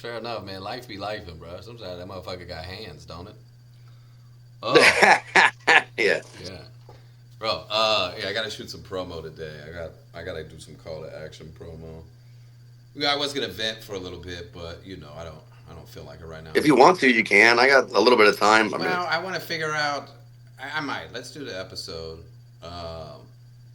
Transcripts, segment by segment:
fair enough, man. Life be lifing, bro. Sometimes that motherfucker got hands, don't it? Oh, Yeah. yeah. Bro, yeah, I gotta shoot some promo today. I gotta do some call to action promo. Yeah, I was gonna vent for a little bit, but I don't feel like it right now. If you want to, you can. I got a little bit of time. I mean, Well, I want to figure out. I might. Let's do the episode.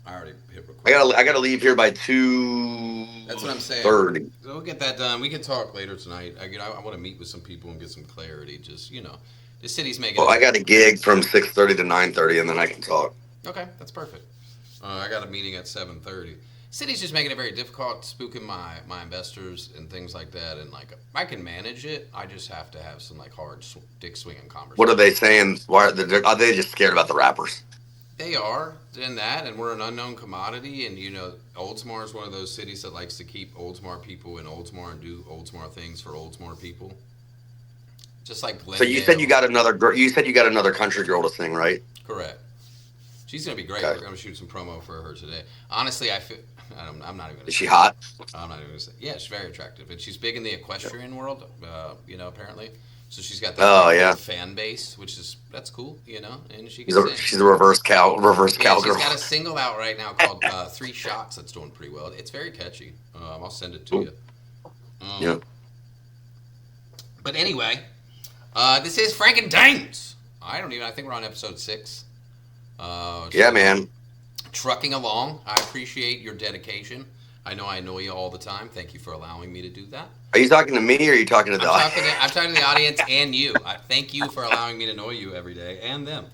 I already hit record. I gotta leave here by 2 That's what I'm saying. 30. So we'll get that done. We can talk later tonight. I want to meet with some people and get some clarity. Just the city's making Well, it I very. got a gig from 6:30 to 9:30, and then I can talk. Okay, that's perfect. I got a meeting at 7:30. City's just making it very difficult, spooking my investors and things like that. And like I can manage it. I just have to have some like hard dick swinging What are conversations. they saying? Why are they just scared about the rappers? They are in that, and we're an unknown commodity. And Oldsmar is one of those cities that likes to keep Oldsmar people in Oldsmar and do Oldsmar things for Oldsmar people. Just like So you said you Glendale. got another girl. You said you got another country girl to sing, right? Correct. She's gonna be great. Okay. We're gonna shoot some promo for her today. Honestly, I feel. I'm not even gonna Is she say it. hot? I'm not even gonna say. Yeah, she's very attractive, and she's big in the equestrian world. Apparently. So she's got that Oh big yeah. fan base, that's cool. And she can She's a sing. she's a reverse Yeah, she's cowgirl. got a single out right now called Three Shots that's doing pretty well. It's very catchy. I'll send it to Ooh, you. Um, yeah. but anyway, this is Frank and Dames. I think we're on episode 6. Yeah, So man. trucking along. I appreciate your dedication. I annoy you all the time. Thank you for allowing me to do that. Are you talking to me or are you talking to the I'm talking to the audience and you. I thank you for allowing me to annoy you every day and them.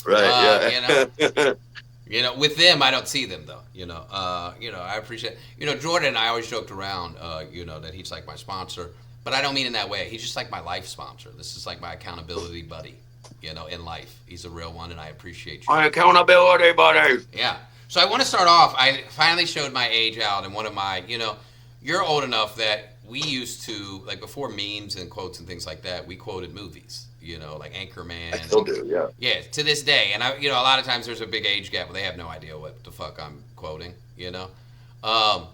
Right, Uh, yeah. you know, with them, I don't see them though. I appreciate. Jordan and I always joked around. That he's like my sponsor, but I don't mean in that way. He's just like my life sponsor. This is like my accountability buddy. In life, he's a real one, and I appreciate you. My accountability buddy. Yeah. So I want to start off. I finally showed my age out, and one of my, you're old enough that we used to, like before memes and quotes and things like that, we quoted movies, like I Anchorman. still do, yeah. Yeah, to this day. And a lot of times there's a big age gap where they have no idea what the fuck I'm quoting. Um, well,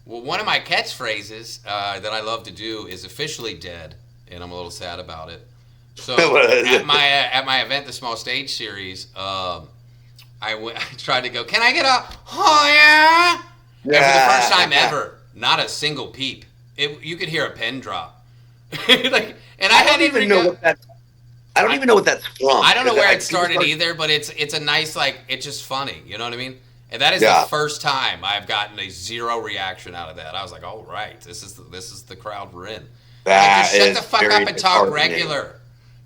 one of my catchphrases that I love to do is officially dead, and I'm a little sad about it. So What is at my it? at my event, the Small Stage Series, I tried to go. Can I get a oh yeah? And for the first time Yeah. ever, not a single peep. You could hear a pen drop. And I I don't hadn't even even know got. what that I don't even know what that's from. I don't know 'Cause where it people started start- either, but it's a nice like it's just funny. You know what I mean? And that is the Yeah. first time I've gotten a zero reaction out of that. I was like, all right, this is the crowd we're in. Like, That just shut is the fuck very up and talk disheartening. regular,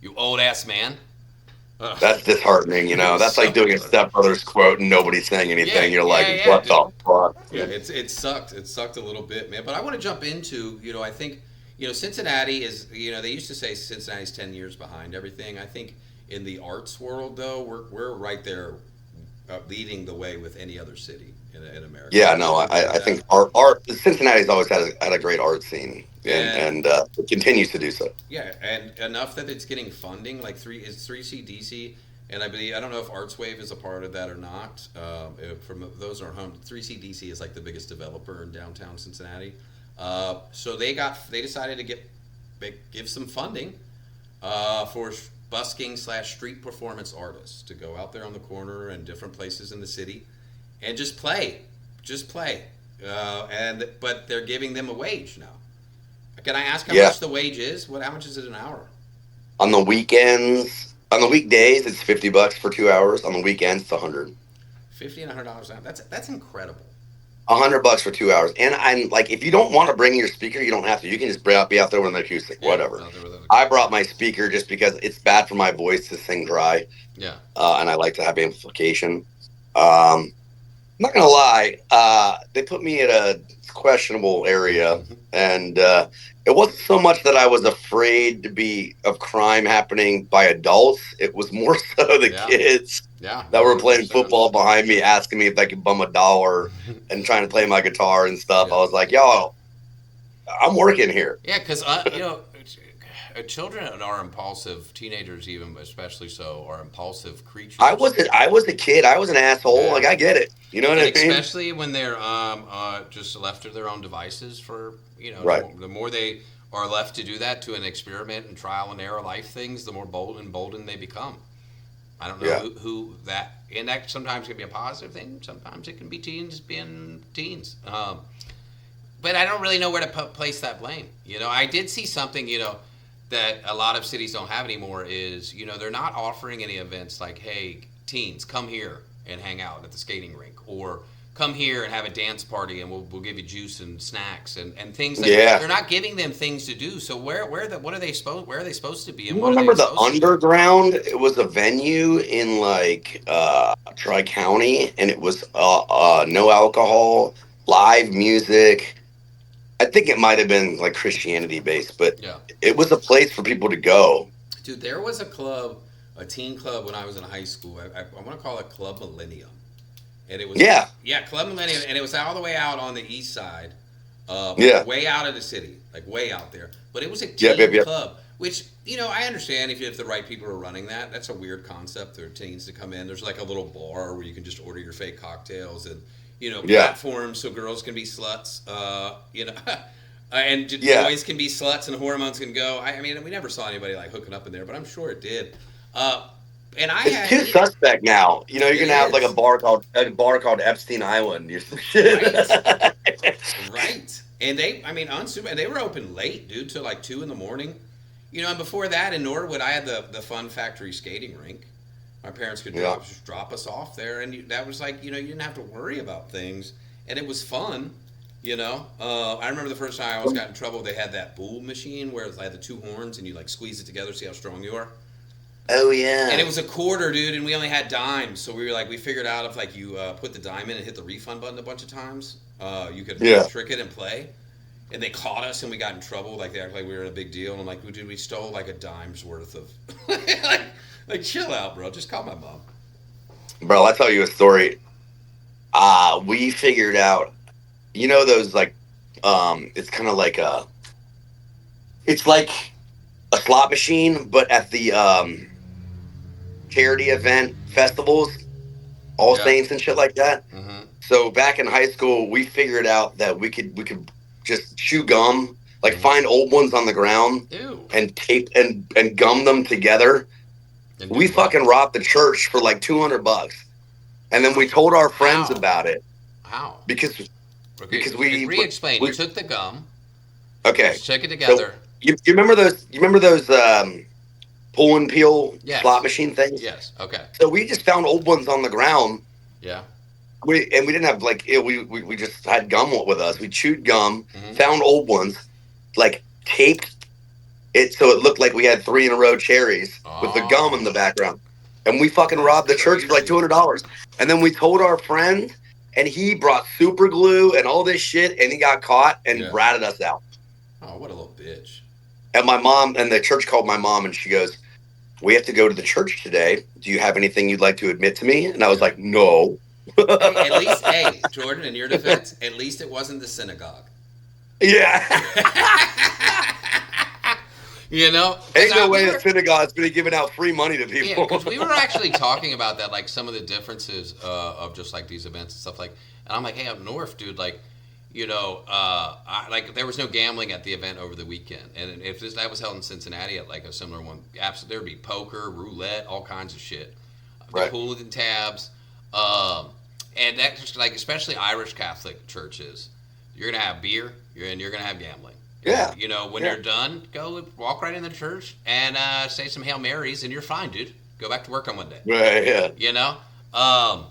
you old ass man. Ugh. That's disheartening, That's So like doing a Step Brothers quote and nobody's saying yeah, anything. You're like, yeah, yeah, what dude. the fuck? Yeah, it sucked. It sucked a little bit, man. But I want to jump into, I think, Cincinnati is, they used to say Cincinnati's 10 years behind everything. I think in the arts world, though, we're right there leading the way with any other city in America. Yeah, Would no, you agree with I think that? art Cincinnati's always had a great art scene And and it continues to do so. yeah, and enough that it's getting funding. Like 3CDC, and I don't know if ArtsWave is a part of that or not. From those who are home, 3CDC is like the biggest developer in downtown Cincinnati. So they decided to give some funding for busking / street performance artists to go out there on the corner and different places in the city and just play. But they're giving them a wage now. Can I ask how Yeah. much the wage is? How much is it an hour? On the weekends, on the weekdays, it's $50 for 2 hours. On the weekends, it's 100. 50 and $100 an hour. That's incredible. $100 for 2 hours. And I'm like, if you don't want to bring your speaker, you don't have to. You can just be out there with an acoustic, Yeah, whatever. out there with I brought my speaker just because it's bad for my voice to sing dry, yeah. and I like to have amplification. I'm not gonna lie, they put me in a questionable area, and it wasn't so much that I was afraid of crime happening by adults. It was more so the Yeah. kids Yeah. that were playing 100%. football behind me, asking me if I could bum $1 and trying to play my guitar and stuff. Yeah. I was like, "Yo, I'm working here." Yeah, because children are impulsive. Teenagers, even especially so, are impulsive creatures. I was a kid. I was an asshole. Yeah. Like I get it. You know what And I mean? especially when they're just left to their own devices for Right. the more they are left to do that to an experiment and trial and error life things, the more bold and bolden they become. I don't know Yeah. who that, and that sometimes can be a positive thing. Sometimes it can be teens being teens. But I don't really know where to place that blame. I did see something, that a lot of cities don't have anymore is, they're not offering any events like, hey, teens, come here and hang out at the skating rink, or come here and have a dance party and we'll give you juice and snacks and things like Yeah. they're not giving them things to do. So where are they supposed to be and You what are they remember the supposed to do? Underground? It was a venue in like Tri County, and it was no alcohol, live music. I think it might have been like Christianity based, but Yeah. it was a place for people to go. Dude, there was a club, a teen club when I was in high school. I want to call it Club Millennium. And it was, Yeah, yeah, Club Millennium. And it was all the way out on the east side, yeah, way out of the city, like way out there. But it was a yep, yep, teen yep. club, which, I understand if the right people are running that. That's a weird concept for teens to come in. There's like a little bar where you can just order your fake cocktails and, Yeah, platforms so girls can be sluts, and yeah. boys can be sluts and hormones can go. I mean, we never saw anybody like hooking up in there, but I'm sure it did. Uh, and I It's had too suspect now. You're it gonna have like is a bar called Epstein Island or some shit. right, right, and they were open late, dude, till like 2 in the morning. And before that in Norwood, I had the Fun Factory skating rink. My parents could Yeah, drop us off there, and that was like you didn't have to worry about things, and it was fun. I remember the first time I almost got in trouble. They had that bull machine where it had the two horns, and you like squeeze it together, see how strong you are. oh And yeah, it was a quarter, dude, and we only had dimes, so we figured out if like you put the dime in and hit the refund button a bunch of times, you could yeah. trick it and play. And they caught us, and we got in trouble. Like they acted like we were in a big deal. And I'm like, dude, we stole like a dime's worth of. like, chill out, bro. Just call my mom. Bro, I'll tell you a story. We figured out. Those like, it's kind of like it's like a slot machine, but at the charity event festivals, All Yeah. Saints and shit like that. Mm-hmm. So back in high school, we figured out that we could just chew gum, like Mm-hmm. find old ones on the ground Ew. and tape and gum them together. And do We what? fucking robbed the church for like $200, and then we told our friends How? about it How? because Okay, because we re-explain. You we took the gum, you okay. shook it So together. you remember those? You remember those pull and peel slot Yes. machine things? Yes. Okay. So we just found old ones on the ground. Yeah. We didn't have like we just had gum with us. We chewed gum, Mm-hmm. found old ones, like taped it so it looked like we had three in a row cherries with the gum in the Oh, background, and we fucking that's robbed the church for like crazy. $200. And then we told our friend, and he brought super glue and all this shit, and he got caught and Yeah. ratted us out. Oh, what a little bitch. And my mom and the church called my mom, and she goes, "We have to go to the church today. Do you have anything you'd like to admit to me?" And I was Yeah. like, "No." Hey, at least, hey, Jordan, in your defense, at least it wasn't the synagogue. Yeah. Because Ain't no we way a were, synagogue's been giving out free money to yeah, people. because we were actually talking about that, like some of the differences of just like these events and stuff like. And I'm like, hey, up north, dude, like, like there was no gambling at the event over the weekend, and if that was held in Cincinnati at like a similar one, absolutely there'd be poker, roulette, all kinds of shit, the Right. pool and tabs, and that just like especially Irish Catholic churches, you're gonna have beer, you're gonna have gambling. Yeah. And, when Yeah. you're done, go walk right in the church and say some Hail Marys, and you're fine, dude. Go back to work on Monday. Right. Yeah. You know, um,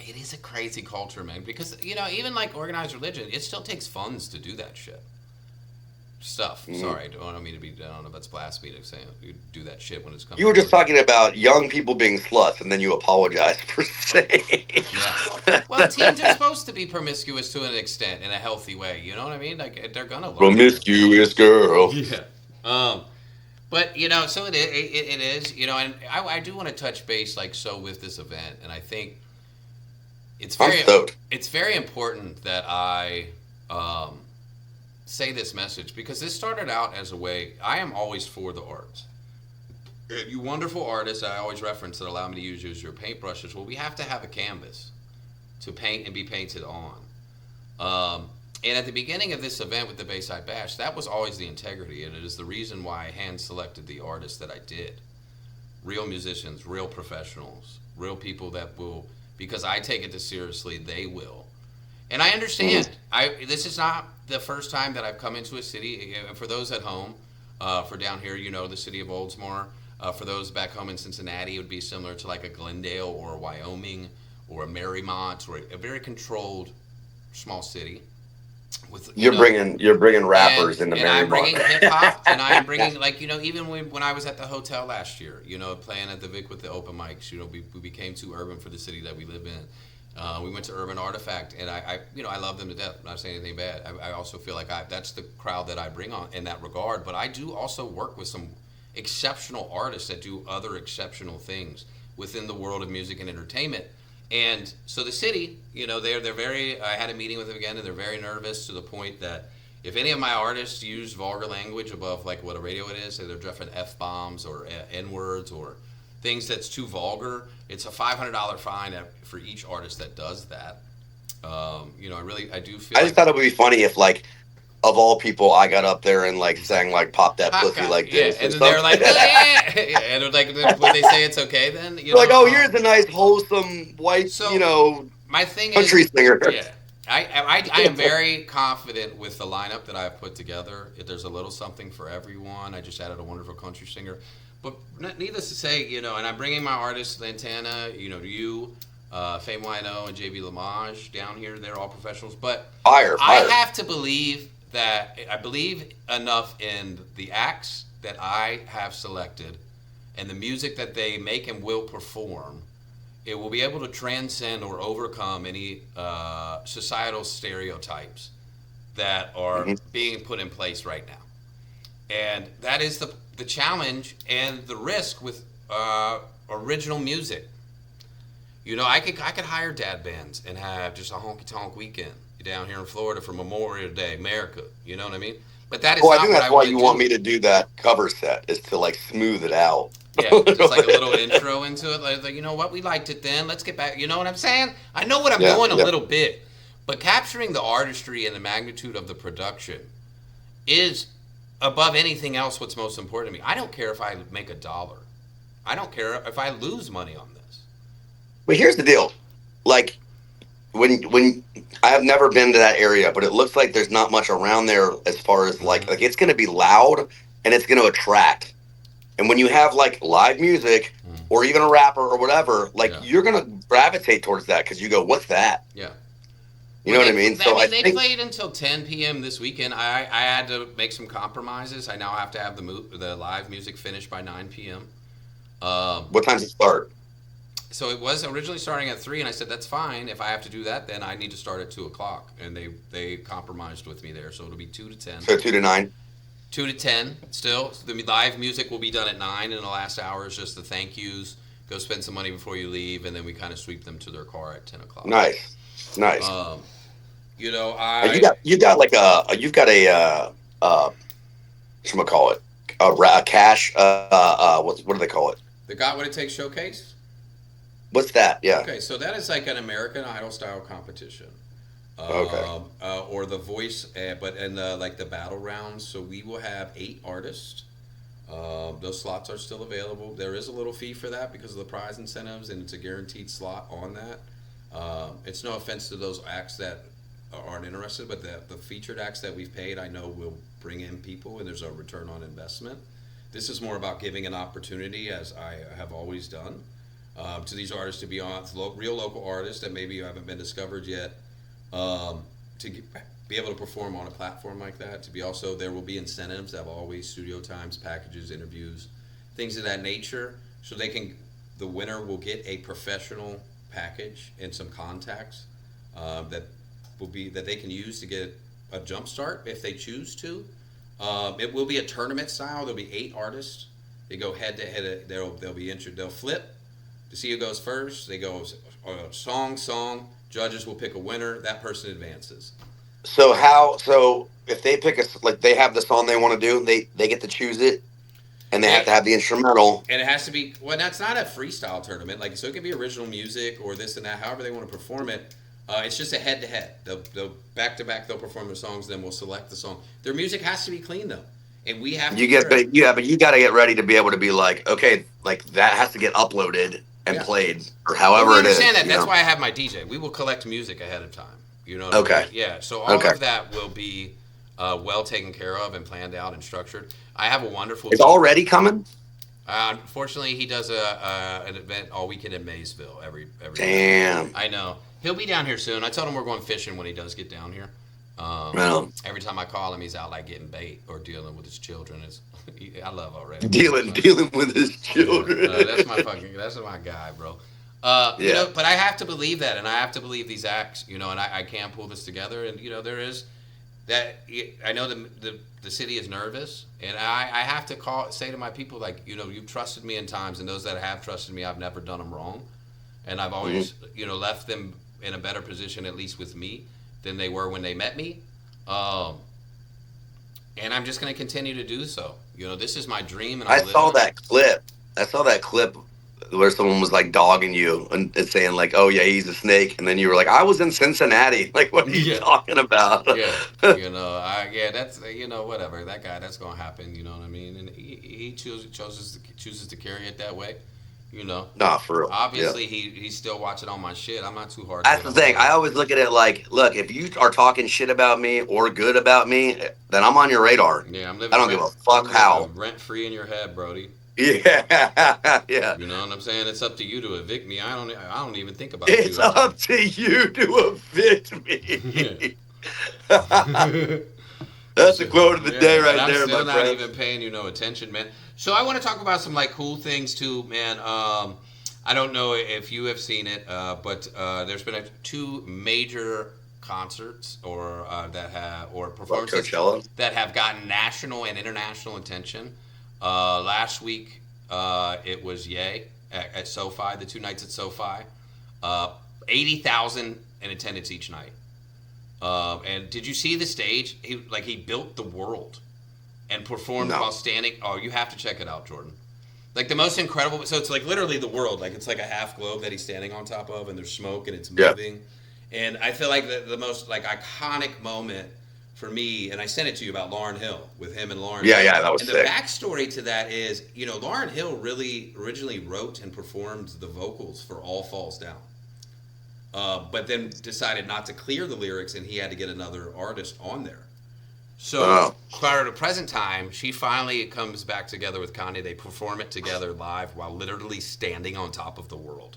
it is a crazy culture, man. Because even like organized religion, it still takes funds to do that shit. Stuff. Mhm. Sorry, I don't mean to be. I don't know if that's blasphemy to say you do that shit when it's coming. You were just talking about young people being sluts, and then you apologized for saying. Yeah. Well, teens are supposed to be promiscuous to an extent in a healthy way. You know what I mean? Like they're gonna learn. Promiscuous girl. Yeah. But so it is. And I do want to touch base with this event, and I think it's I'm very stoked. it's very important that I say this message because this started out as a way. I am always for the arts. And you wonderful artists I always reference that allow me to use you as your paintbrushes. Well, we have to have a canvas to paint and be painted on. And at the beginning of this event with the Bayside Bash, that was always the integrity, and it is the reason why I hand selected the artists that I did. Real musicians, real professionals, real people that will, because I take it this seriously, they will. And I understand. Mhm. This is not the first time that I've come into a city. For those at home, for down here, the city of Oldsmar. For those back home in Cincinnati, it would be similar to like a Glendale or a Wyoming or a Marymount or a very controlled small city with You're bringing rappers into and I'm Marymount. bringing hip hop, and I am bringing, like, even when I was at the hotel last year, playing at the Vic with the open mics, we became too urban for the city that we live in. We went to Urban Artifact, and I love them to death. I'm not saying anything bad. I also feel like that's the crowd that I bring on in that regard. But I do also work with some exceptional artists that do other exceptional things within the world of music and entertainment. And so the city, they're very. I had a meeting with them again, and they're very nervous to the point that if any of my artists use vulgar language above like what a radio it is, say they're dropping f bombs or n words or things that's too vulgar, it's a $500 fine for each artist that does that. I do feel I just like thought it would be funny if, like, of all people, I got up there and like sang like "Pop That hot Pussy" guy, like yeah, this or and then they're something. like, yeah, and they're like, when they say it's okay, then Like, oh, here's a nice, wholesome white, So my thing is, country singer. yeah, I am very confident with the lineup that I've put together. If there's a little something for everyone. I just added a wonderful country singer, but needless to say, and I'm bringing my artists Lantana, Fame Wino, and JB Lamage down here. They're all professionals, but Fire, I fire. have to believe that I believe enough in the acts that I have selected and the music that they make and will perform, it will be able to transcend or overcome any societal stereotypes that are Mhm. being put in place right now. And that is the challenge and the risk with original music. I could hire dad bands and have just a honky tonk weekend down here in Florida for Memorial Day, America. You know what I mean? But that is Well, I not think what I that's why want to you want me do. to do that cover set, is to like smooth it out. Yeah, just like a little intro into it. Like, you know what? We liked it then. Let's get back. You know what I'm saying? I know what I'm Yeah, doing a yeah. little bit. But capturing the artistry and the magnitude of the production is above anything else what's most important to me. I don't care if I make a dollar. I don't care if I lose money on this. But here's the deal, like when I have never been to that area, but it looks like there's not much around there as far as Mm-hmm. like it's going to be loud and it's going to attract. And when you have like live music Mm-hmm. or even a rapper or whatever, like Yeah. you're going to gravitate towards that because you go, "What's that?" Yeah. You Well, know what I mean? So I they think played until 10 p.m. this weekend. I had to make some compromises. I now have to have the live music finished by 9 p.m. Um, what time's it start? so it was originally starting at 3, and I said that's fine. If I have to do that, then I need to start at 2 o'clock. And they compromised with me there, so it'll be 2 to 10. So 2 to 9. 2 to 10. Still, the live music will be done at 9, and the last hour is just the thank yous. Go spend some money before you leave, and then we kind of sweep them to their car at 10 o'clock. Nice, nice. Um, And you got like you've got a what call it, a cash what do they call it? the Got What It Takes showcase. What's that? Yeah. Okay, so that is like an American Idol style competition, Okay. or the voice, but in the like the battle rounds. So we will have 8 artists. Those slots are still available. There is a little fee for that because of the prize incentives, and it's a guaranteed slot on that. It's no offense to those acts that aren't interested, but the featured acts that we've paid, I know will bring in people, and there's a return on investment. This is more about giving an opportunity, as I have always done, to these artists to be on real local artists that maybe haven't been discovered yet, to be able to perform on a platform like that. To be also, there will be incentives that will always studio times, packages, interviews, things of that nature, so the winner will get a professional package and some contacts that they can use to get a jump start if they choose to. It will be a tournament style. There'll be 8 artists. They go head to head. They'll be entered. They'll flip to see who goes first. They go song. Judges will pick a winner. That person advances. So if they pick like they have the song they want to do, they get to choose it, and they have They to have the instrumental. and it has to be, well, that's not a freestyle tournament. Like, so it can be original music or this and that, however they want to perform it. It's just a head to head. They'll back to back. They'll perform their songs. Then we'll select the song. Their music has to be clean though, and we have to You get, hear it. but yeah, but you got to get ready to be able to be like, okay, like that has to get uploaded and Yeah. played or And we however it is. understand that. You That's know? why I have my DJ. We will collect music ahead of time. You know what I Okay. mean? Yeah. So all Okay. of that will be well taken care of and planned out and structured. I have a wonderful It's team. already coming. Unfortunately, he does an event all weekend in Maysville every year. Damn. I know he'll be down here soon. I told him we're going fishing when he does get down here. Well, Every time I call him, he's out like getting bait or dealing with his children. It's I love already. dealing with his children. Yeah, that's my guy, bro. You Yeah. know, but I have to believe that, and I have to believe these acts, you know, and I can pull this together, and you know, there is that. I know the city is nervous, and I have to say to my people, like, you know, you've trusted me in times, and those that have trusted me, I've never done them wrong, and I've always, you know, left them in a better position, at least with me, than they were when they met me. And I'm just going to continue to do so. You know, this is my dream, and I I'm saw living it. that clip. I saw that clip where someone was like dogging you and saying like, "Oh yeah, he's a snake," and then you were like, "I was in Cincinnati." Like, what are you Yeah. talking about? Yeah, you know, that's you know whatever that guy that's gonna happen. You know what I mean? And he chooses to carry it that way. You know, Nah, for real. Yeah. obviously he's still watching all my shit. I'm not too hard to That's get the a thing. hold I of. always look at it like, look, if you are talking shit about me or good about me, then I'm on your radar. Yeah, I don't give a fuck how. rent free in your head, Brody. Yeah, yeah. You know what I'm saying? It's up to you to evict me. I don't even think about It's you. up to you to evict me. That's the quote of the day Yeah, and right I'm there, still my not friend. even paying you no attention, man. So I want to talk about some like cool things too, man. I don't know if you have seen it, but there's been two major concerts or What, performances Coachella? that have gotten national and international attention. Last week, it was Ye at SoFi, the 2 nights at SoFi. 80,000 in attendance each night. And did you see the stage? He built the world and performed No. while standing. Oh, you have to check it out, Jordan. Like the most incredible. So it's like literally the world. Like it's like a half globe that he's standing on top of, and there's smoke and it's Yeah. moving. And I feel like the most like iconic moment for me, and I sent it to you about Lauryn Hill with him and Lauryn Yeah, Hill. yeah, that was And the sick. backstory to that is, you know, Lauryn Hill really originally wrote and performed the vocals for All Falls Down. But then decided not to clear the lyrics, and he had to get another artist on there. So Oh. prior to present time, she finally comes back together with Kanye. They perform it together live while literally standing on top of the world.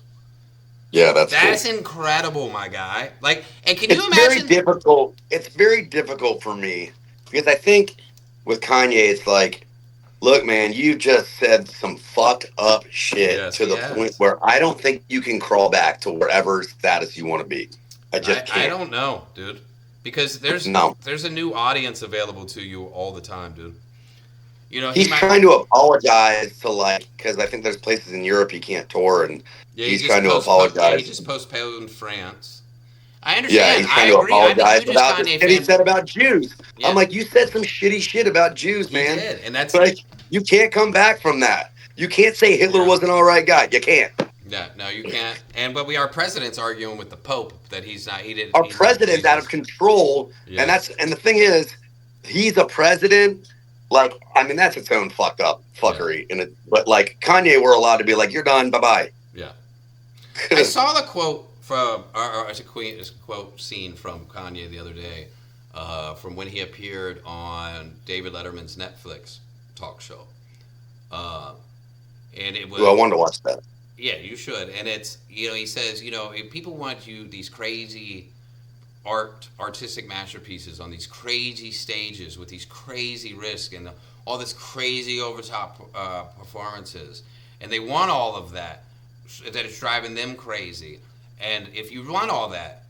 Yeah, that's That's cool. incredible, my guy. Like, and can you It's very imagine? difficult. It's very difficult for me because I think with Kanye, it's like, look, man, you just said some fucked up shit Yes, to he the point has. where I don't think you can crawl back to wherever status you want to be. I just I can't. don't know, dude, because there's No. there's a new audience available to you all the time, dude. You know, he He's might. trying to apologize to like, because I think there's places in Europe he can't tour, and Yeah, he's trying to he apologize. just postponed France. I Yeah, understand. he's I trying to agree. I'm a apologize hugest about the Kanye shit he fan. said about Jews. I'm Yeah, like, you said some shitty shit about Jews, he man. did, and that's Like, you can't come back from that. You can't say Hitler yeah. was an all right guy. You can't. Yeah, no, you can't. But our president's arguing with the Pope that he's not. Our He's not president's out of Jesus. control, Yeah, and the thing is, he's a president. Like, I mean, that's its own fucked up yeah, fuckery. But like Kanye, we're allowed to be like, you're done. Bye bye. yeah. I saw the quote from a quote scene from Kanye the other day, from when he appeared on David Letterman's Netflix talk show, uh, and it was Ooh, I wanted to watch that. yeah, you should. And it's he says if people want you these crazy artistic masterpieces on these crazy stages with these crazy risks and all this crazy overtop performances, and they want all of that it's driving them crazy. And if you want all that,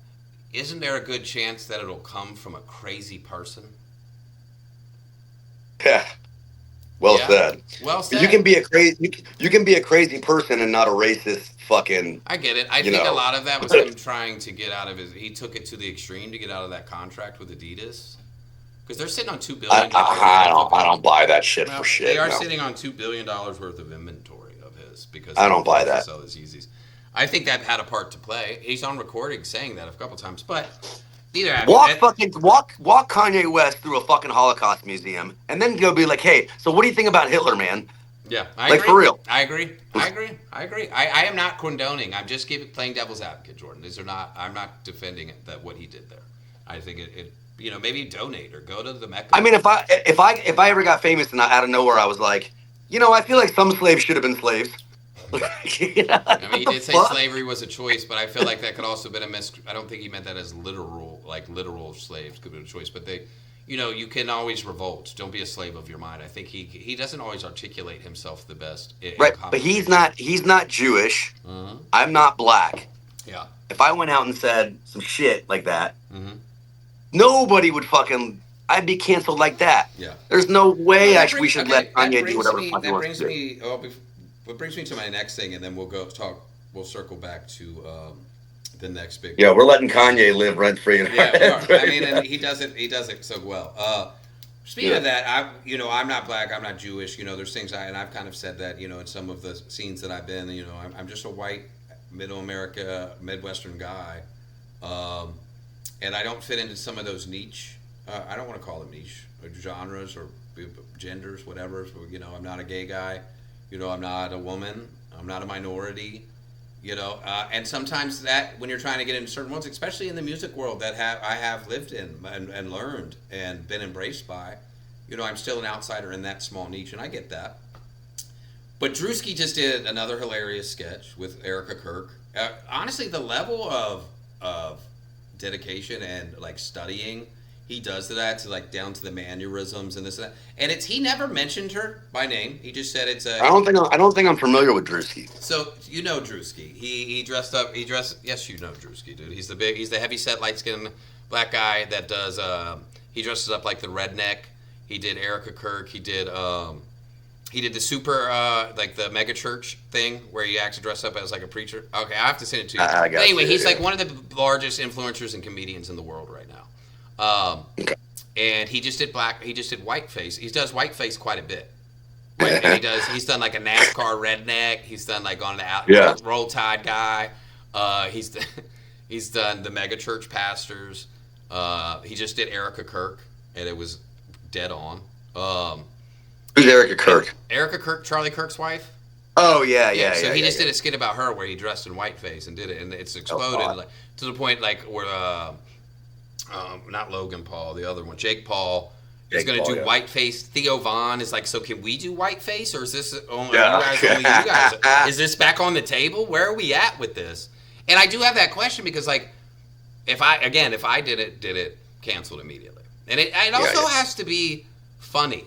isn't there a good chance that it'll come from a crazy person? Yeah. Well Yeah. said. Well You said. can be a crazy. You can be a crazy person and not a racist. Fucking. I get it. I You think a know. lot of that was him trying to get out of his. He took it to the extreme to get out of that contract with Adidas, because they're sitting on $2 billion. I don't buy that shit Well, for shit. they are No. sitting on $2 billion worth of inventory of his because I he don't buy refused to that. sell his Yeezys. I think that had a part to play. He's on recording saying that a couple times, but neither have Walk Kanye West through a fucking Holocaust museum, and then go be like, hey, so what do you think about Hitler, man? Yeah, I Like agree. for real. I agree. I agree. I agree. I am not condoning. I'm just playing devil's advocate, Jordan. These are not. I'm not defending it, that what he did there. I think it. Maybe donate or go to the Mecca. I mean, if I ever got famous and out of nowhere I was like, I feel like some slaves should have been slaves. I mean, he did say slavery was a choice, but I feel like that could also have been a I don't think he meant that as literal slaves could be a choice, but they. You can always revolt. Don't be a slave of your mind. I think he doesn't always articulate himself the best. Right, but he's not Jewish. Uh-huh. I'm not black. Yeah. If I went out and said some shit like that, mm-hmm. nobody would fucking. I'd be canceled like that. Yeah. There's no way we should let Kanye do whatever that he wants to do. What brings me to my next thing, and then we'll circle back to the next big. Yeah, we're letting Kanye live rent free. Yeah, we are. I mean, and he does it so well. Speaking of that, I'm not black, I'm not Jewish. There's things and I've kind of said that, in some of the scenes that I've been. I'm just a white, middle America, Midwestern guy, and I don't fit into some of those niche. I don't want to call them niche genres or genders, whatever. I'm not a gay guy. I'm not a woman. I'm not a minority. And sometimes that when you're trying to get into certain ones, especially in the music world that I have lived in and learned and been embraced by, I'm still an outsider in that small niche, and I get that. But Drewski just did another hilarious sketch with Erica Kirk. Honestly, the level of dedication and like studying he does to that, to like down to the mannerisms and this and that. And he never mentioned her by name. He just said it's a. I don't think I'm familiar with Drewski. So Drewski. He dressed up. Yes, you know Drewski, dude. He's the heavy set, light skinned black guy that does. He dresses up like the redneck. He did Erica Kirk. He did the super like the mega church thing where he actually dressed up as like a preacher. Okay, I have to send it to you. Anyway, he's like one of the largest influencers and comedians in the world right now. And he just did whiteface. He does whiteface quite a bit. Right? And he's done like a NASCAR redneck. He's done like on the Roll Tide guy. He's done the mega church pastors. He just did Erica Kirk, and it was dead on. Who's Erica Kirk? Erica Kirk, Charlie Kirk's wife. Oh yeah. So he just did a skit about her where he dressed in whiteface and did it, and it's exploded like to the point like where. Not Logan Paul, the other one, Jake Paul is going to do whiteface. Theo Von is like, so can we do whiteface, or is this only you guys? Is this back on the table? Where are we at with this? And I do have that question because, like, if I did it canceled immediately, and it also has to be funny,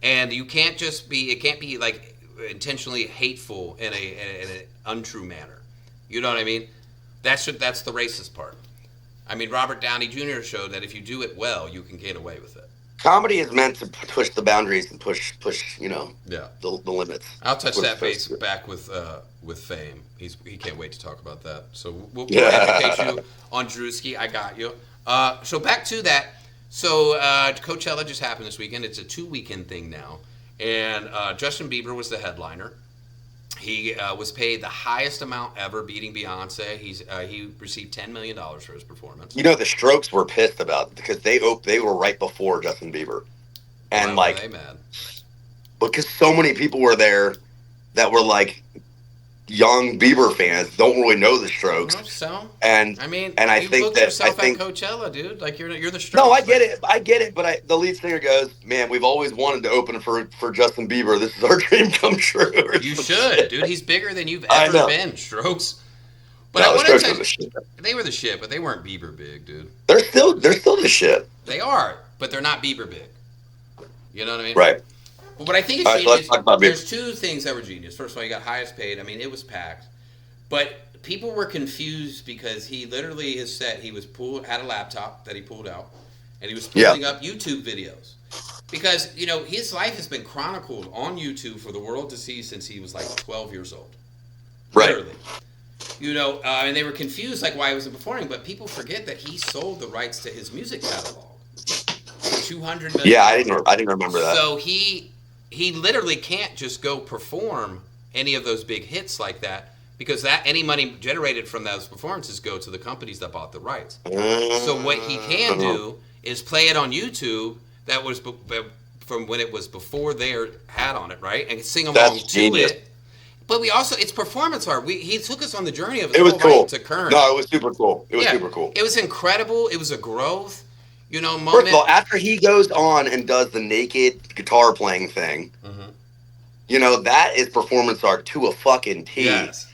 and you can't just be. It can't be like intentionally hateful in an untrue manner. You know what I mean? That's the racist part. I mean, Robert Downey Jr. showed that if you do it well, you can get away with it. Comedy is meant to push the boundaries and push the limits. I'll touch that base back with Fame. He can't wait to talk about that. So we'll educate you on Drewski. I got you. So back to that. So Coachella just happened this weekend. It's a 2-weekend thing now. And Justin Bieber was the headliner. He was paid the highest amount ever, beating Beyonce. He received $10 million for his performance. The Strokes were pissed about it because they were right before Justin Bieber, and why were they mad? Because so many people were there that were like young Bieber fans, don't really know the Strokes. So and I mean, and I you think booked that yourself I think at Coachella, dude. Like you're the Strokes. No, I get it, but the lead singer goes, "Man, we've always wanted to open for Justin Bieber. This is our dream come true." You should, dude. He's bigger than you've ever been, Strokes. But no, I want to tell you, they were the shit, but they weren't Bieber big, dude. They're still the shit. They are, but they're not Bieber big. You know what I mean? Right. But what I think is genius, there's two things that were genius. First of all, he got highest paid. I mean, it was packed. But people were confused because he literally had a laptop that he pulled out, and he was pulling up YouTube videos. Because, his life has been chronicled on YouTube for the world to see since he was like 12 years old. Right. Literally. And they were confused like why he wasn't performing, but people forget that he sold the rights to his music catalog for $200 million. Yeah, I didn't remember that. So he literally can't just go perform any of those big hits like that because that any money generated from those performances go to the companies that bought the rights. So what he can Uh, do is play it on YouTube. That was from when it was before their hat on it, right? And sing along that's to genius. it. But we also, it's performance art. He took us on the journey of his It was whole life cool. to current. No, it was super cool. It was Yeah, super cool. it was incredible. It was a growth, First of moment. all, after he goes on and does the naked guitar playing thing, Hmm. that is performance art to a fucking T. Yes,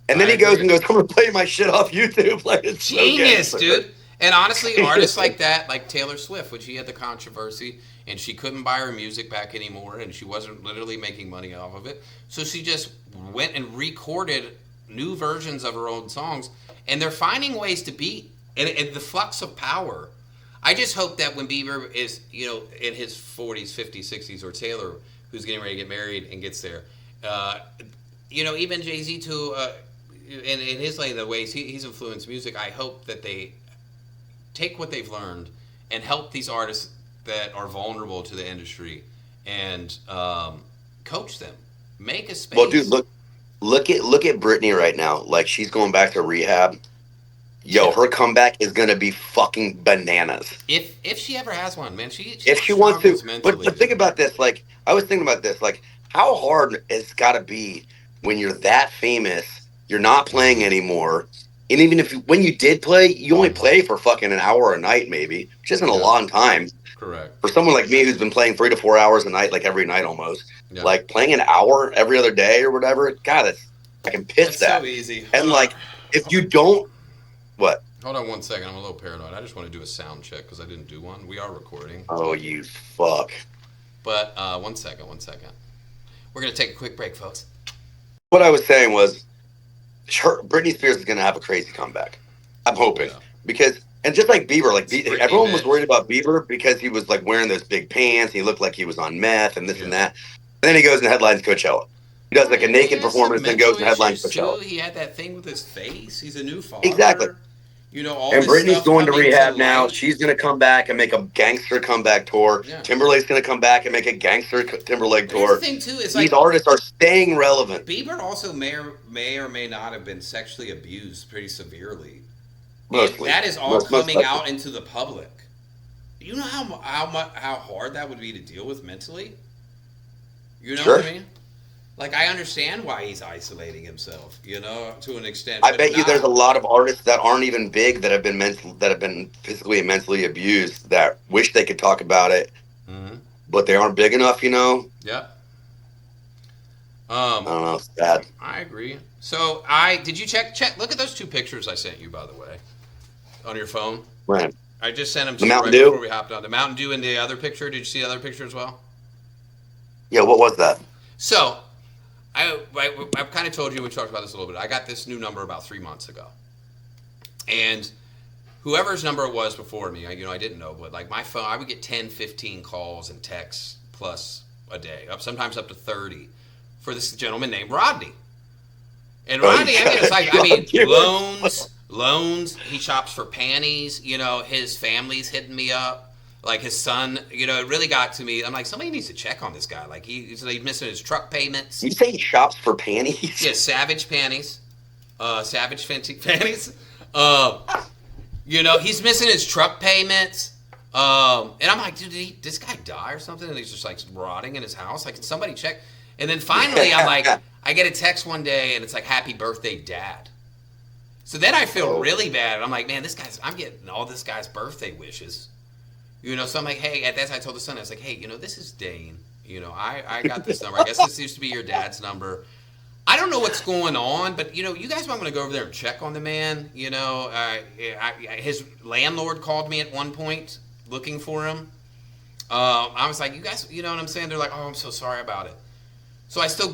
And then I he goes agree. and goes, I'm gonna play my shit off YouTube. Like, it's so Genius, gangster. dude. And honestly, artists like that, like Taylor Swift, when she had the controversy and she couldn't buy her music back anymore and she wasn't literally making money off of it. So she just went and recorded new versions of her old songs. And they're finding ways to beat and the flux of power. I just hope that when Bieber is, in his 40s, 50s, 60s, or Taylor, who's getting ready to get married and gets there, even Jay-Z too, in his lane, the ways he's influenced music, I hope that they take what they've learned and help these artists that are vulnerable to the industry and coach them, make a space. Well, dude, look at Britney right now. Like, she's going back to rehab. Yo, Yeah. her comeback is gonna be fucking bananas. If she ever has one, man, she If she wants to. struggles But mentally. the thing about this, like, I was thinking about this, like, how hard it's got to be when you're that famous, you're not playing anymore, and even if when you did play, you only play for fucking an hour a night, maybe, which isn't a Yeah. long time Correct. for someone like me who's been playing 3 to 4 hours a night, like every night almost. Yeah. Like playing an hour every other day or whatever. God, I can piss That's that. so easy. And Hold like, on. if you don't, what? Hold on 1 second. I'm a little paranoid. I just want to do a sound check because I didn't do one. We are recording. Oh, you fuck. But 1 second. We're going to take a quick break, folks. What I was saying was, Britney Spears is going to have a crazy comeback. I'm hoping. Yeah. Because, and just like Bieber, like Britney, everyone was bitch. worried about Bieber because he was like wearing those big pants. He looked like he was on meth and this Yeah. and that. And then he goes and headlines Coachella. He does like a He naked has some performance and mental goes and headlines issues, too. Coachella. He had that thing with his face. He's a new father. Exactly. All And this Britney's stuff going to coming rehab now. light. She's going to come back and make a gangster comeback tour. Yeah. Timberlake's going to come back and make a gangster Timberlake But here's the tour. thing, too. It's These like artists are staying relevant. Bieber also may or may not have been sexually abused pretty severely. Mostly. And that is all Most coming likely. out into the public. You know how hard that would be to deal with mentally? You know Sure. what I mean? Like, I understand why he's isolating himself, to an extent. I but bet you not- there's a lot of artists that aren't even big that have been physically and mentally abused that wish they could talk about it, Mhm. but they aren't big enough. Yeah. I don't know. It's sad. I agree. So did you check? Look at those 2 pictures I sent you, by the way, on your phone. Right. I just sent them to The you Mountain right Dew? before we hopped on. The Mountain Dew and the other picture. Did you see the other picture as well? Yeah. What was that? So, I've kind of told you, we talked about this a little bit. I got this new number about 3 months ago. And whoever's number it was before me, I didn't know, but like my phone, I would get 10, 15 calls and texts plus a day, sometimes up to 30, for this gentleman named Rodney. And Rodney, loans. He shops for panties. His family's hitting me up. Like his son, it really got to me. I'm like, somebody needs to check on this guy. Like he's missing his truck payments. You say he shops for panties? Yeah, Savage panties. Savage fancy panties. He's missing his truck payments. And I'm like, dude, did this guy die or something? And he's just like rotting in his house. Like, can somebody check? And then finally, I'm like, I get a text one day and it's like, happy birthday, Dad. So then I feel really bad. I'm like, man, I'm getting all this guy's birthday wishes. So I'm like, hey, at that time I told the son, I was like, hey, this is Dane. I got this number. I guess this used to be your dad's number. I don't know what's going on, but, you guys might want to go over there and check on the man. His landlord called me at one point looking for him. I was like, you guys, you know what I'm saying? They're like, oh, I'm so sorry about it. So I still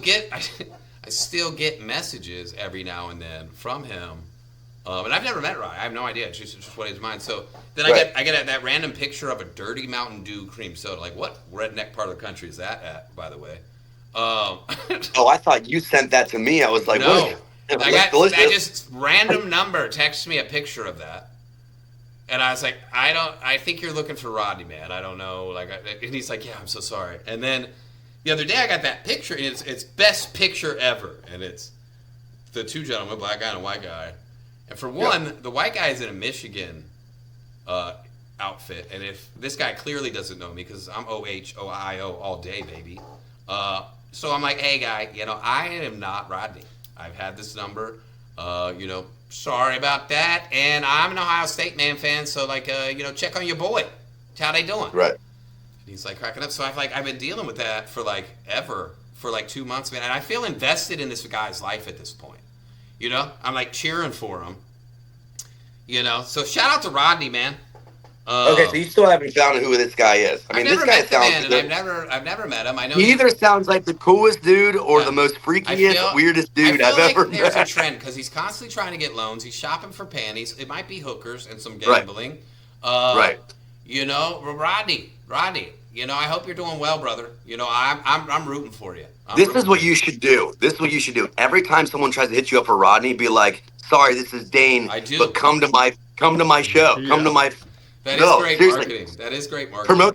get messages every now and then from him. And I've never met Rye. I have no idea. It's just what his mind. So then I get that random picture of a dirty Mountain Dew cream soda. Like, what redneck part of the country is that at, by the way? Oh, I thought you sent that to me. I was like, no. what? I just random number texted me a picture of that. And I was like, I think you're looking for Rodney, man. I don't know. And he's like, yeah, I'm so sorry. And then the other day I got that picture, and it's best picture ever. And it's the two gentlemen, black guy and a white guy. And for one, the white guy is in a Michigan outfit, and if this guy clearly doesn't know me because I'm OHOIO all day, baby. So I'm like, hey, guy, I am not Rodney. I've had this number. Sorry about that. And I'm an Ohio State fan, so check on your boy. How they doing? Right. And he's like cracking up. So I've been dealing with that for ever, for 2 months, man. And I feel invested in this guy's life at this point. I'm like cheering for him. So shout out to Rodney, man. Okay, so you still haven't found who this guy is. I mean, I've this never guy met the sounds. man, and I've never met him. I know he either sounds like the coolest dude or the most I freakiest, weirdest dude I've like ever there's met. a trend because he's constantly trying to get loans. He's shopping for panties. It might be hookers and some gambling. Right. Rodney. I hope you're doing well, brother. I'm rooting for you. This is what you should do. Every time someone tries to hit you up for Rodney, be like, "Sorry, this is Dane, I do. but come to my show. Yeah. Come to my." That is great marketing. That is great marketing.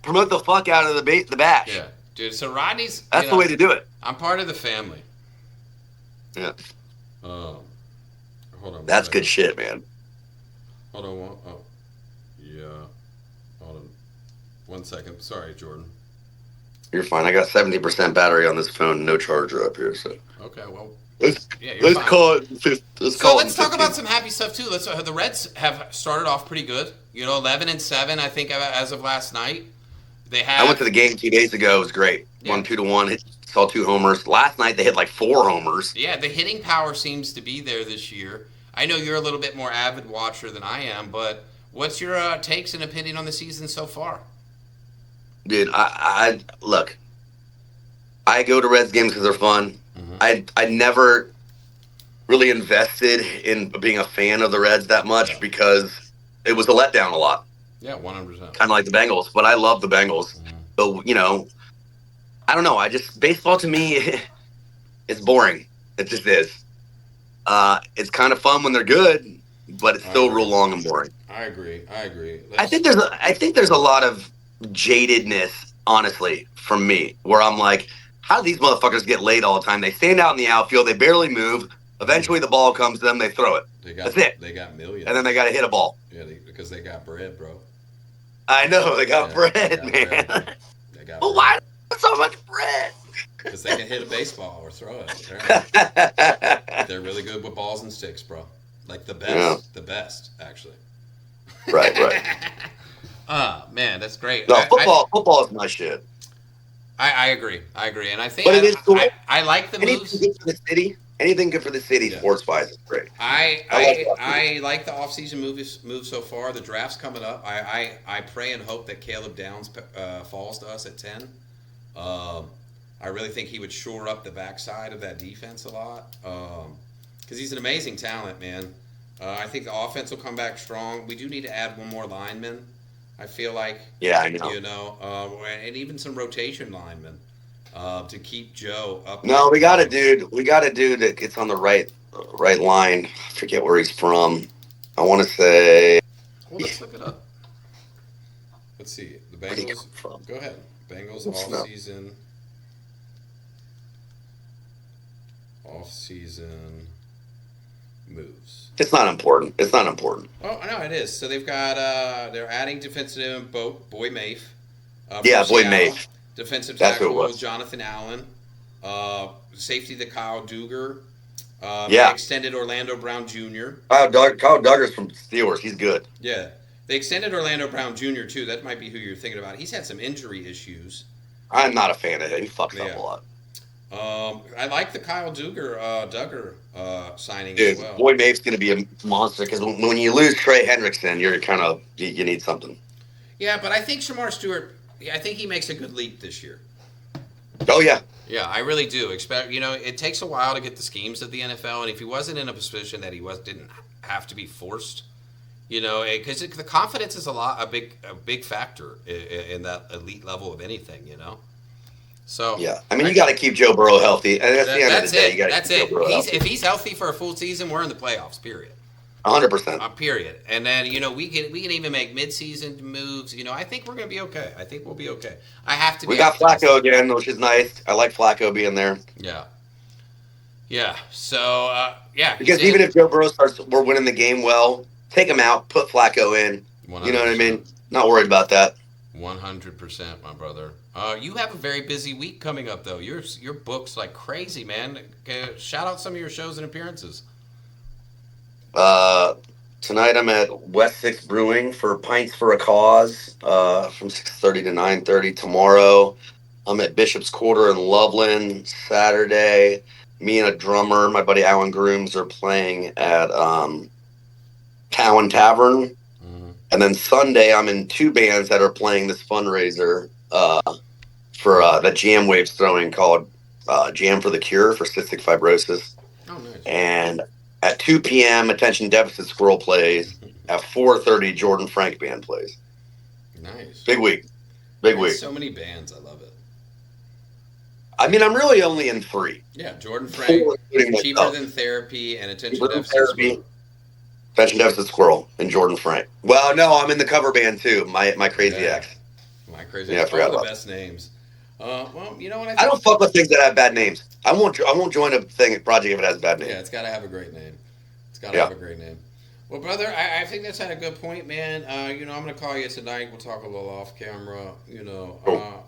Promote the fuck out of the bash. Yeah, dude. So Rodney's. That's the way to do it. I'm part of the family. Yeah. Hold on. That's good shit, man. Hold on. Yeah. Hold on. 1 second. Sorry, Jordan. You're fine. I got 70% battery on this phone, no charger up here. So. Okay. Well. Let's fine. call it. Let's talk about some happy stuff too. The Reds have started off pretty good. 11-7, I think, as of last night. I went to the game 2 days ago. It was great. Yeah. Won 2-1. Saw 2 homers. Last night they hit 4 homers. Yeah, the hitting power seems to be there this year. I know you're a little bit more avid watcher than I am, but what's your takes and opinion on the season so far? Dude, I look. I go to Reds games because they're fun. Mm-hmm. I never really invested in being a fan of the Reds that much because it was a letdown a lot. Yeah, 100%. Kind of like the Bengals, but I love the Bengals. Mm-hmm. But, I don't know. Baseball to me, it's boring. It just is. It's kind of fun when they're good, but it's still real long and boring. I agree. I think there's a lot of jadedness, honestly, from me, where I'm like, how do these motherfuckers get laid all the time? They stand out in the outfield, they barely move. Eventually, the ball comes to them, they throw it. That's it. They got millions, and then they got to hit a ball. Yeah, because they got bread, bro. I know they got bread, man. They got. Well, why so much bread? Because they can hit a baseball or throw it. They're really good with balls and sticks, bro. Like the best. Yeah. The best, actually. Right. Man, that's great. No, football is my shit. I agree, and I think but it is cool. I like the moves. Good for the city. Anything good for the city, sports-wise, is great. I like the off-season moves so far. The draft's coming up. I pray and hope that Caleb Downs falls to us at 10. I really think he would shore up the backside of that defense a lot because he's an amazing talent, man. I think the offense will come back strong. We do need to add one more lineman. I feel like, I know. And even some rotation linemen to keep Joe up. No, we got a dude that gets on the right line. I forget where he's from. I want to say. Well, let's look it up. Let's see. The Bengals. Go ahead. Bengals off-season moves. It's not important. Oh, no, it is. So they've got they're adding defensive end Boy Mafe. Boy Mafe. Defensive tackle Jonathan Allen. Safety the Kyle Duggar. They extended Orlando Brown Jr. Kyle Duggar's from Steelers. He's good. Yeah. They extended Orlando Brown Jr. too. That might be who you're thinking about. He's had some injury issues. I'm not a fan of him. He fucks up a lot. I like the Kyle Duggar signing as well. Boy Mafe's going to be a monster because when you lose Trey Hendrickson, you're kind of you need something. Yeah, but I think Shamar Stewart. I think he makes a good leap this year. Oh yeah. Yeah, I really do. It takes a while to get the schemes of the NFL, and if he wasn't in a position that he didn't have to be forced, because the confidence is a big factor in that elite level of anything, So yeah, I mean you got to keep Joe Burrow healthy, and at the end of the day, you got to keep Joe Burrow healthy. If he's healthy for a full season, we're in the playoffs. Period. 100%. Period. And then we can even make mid-season moves. I think we're gonna be okay. I think we'll be okay. I have to. We got Flacco again, which is nice. I like Flacco being there. Yeah. Yeah. So yeah, he Because said even if Joe Burrow starts, we're winning the game well, take him out, put Flacco in. one You know hundred what I percent. mean? Not worried about that. 100%, my brother. You have a very busy week coming up, though. Your book's like crazy, man. Shout out some of your shows and appearances. Uh, Tonight I'm at West Six Brewing for Pints for a Cause from 6:30 to 9:30. Tomorrow I'm at Bishop's Quarter in Loveland. Saturday, me and a drummer, my buddy Alan Grooms, are playing at Cowan Tavern. Mm-hmm. And then Sunday, I'm in two bands that are playing this fundraiser for that Jam Wave's throwing called Jam for the Cure for cystic fibrosis. Oh, nice. And at 2 p.m., Attention Deficit Squirrel plays. At 4:30, Jordan Frank Band plays. Nice. Big week. Big You're in week. so many bands. I love it. I mean, I'm really only in three. Yeah, Jordan Frank, Four, including Cheaper myself. Than Therapy, and Attention Group Deficit Therapy, Squirrel. Attention Deficit Squirrel, and Jordan Frank. Well, no, I'm in the cover band too. My Crazy Yeah, Ex. my crazy. Yeah, I All forgot the about that. best names. Well, you know what I I think? don't fuck with things that have bad names. I won't join a thing project if it has a bad name. Yeah, it's got to have a great name. It's got to Yeah. have a great name. Well, brother, I think that's at a good point, man. I'm gonna call you tonight. We'll talk a little off camera. Cool.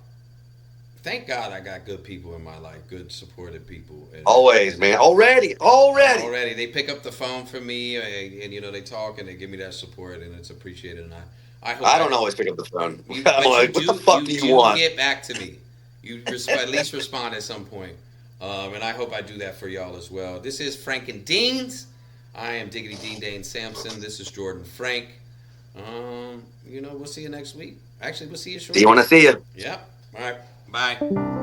Thank God I got good people in my life, good supportive people. Always, man. Already. Already, they pick up the phone for me, and they talk and they give me that support, and it's appreciated. And I hope I don't always pick up the phone. you, I'm but you like, what the do fuck you do you do want? get back to me. You at least respond at some point, and I hope I do that for y'all as well. This is Frank and Deans. I am Diggity Dean Dane Sampson. This is Jordan Frank. We'll see you next week. Actually, we'll see you Do you shortly. want to see you? Yep. All right. Bye.